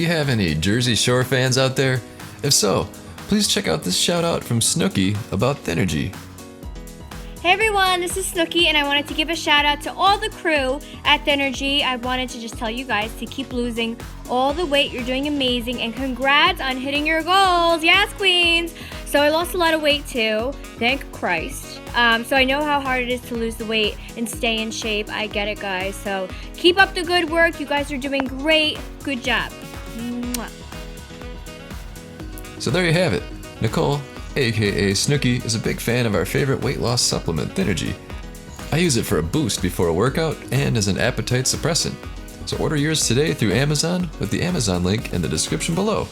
we have any Jersey Shore fans out there? If so, please check out this shout out from Snooki about Thynergy. Hey everyone, this is Snooki, and I wanted to give a shout out to all the crew at Thynergy. I wanted to just tell you guys to keep losing all the weight. You're doing amazing, and congrats on hitting your goals. Yes, queens. So I lost a lot of weight too, thank Christ. So I know how hard it is to lose the weight and stay in shape. I get it, guys. So keep up the good work. You guys are doing great. Good job. Mwah. So there you have it. Nicole, aka Snooki, is a big fan of our favorite weight loss supplement, Thynergy. I use it for a boost before a workout and as an appetite suppressant. So order yours today through Amazon with the Amazon link in the description below.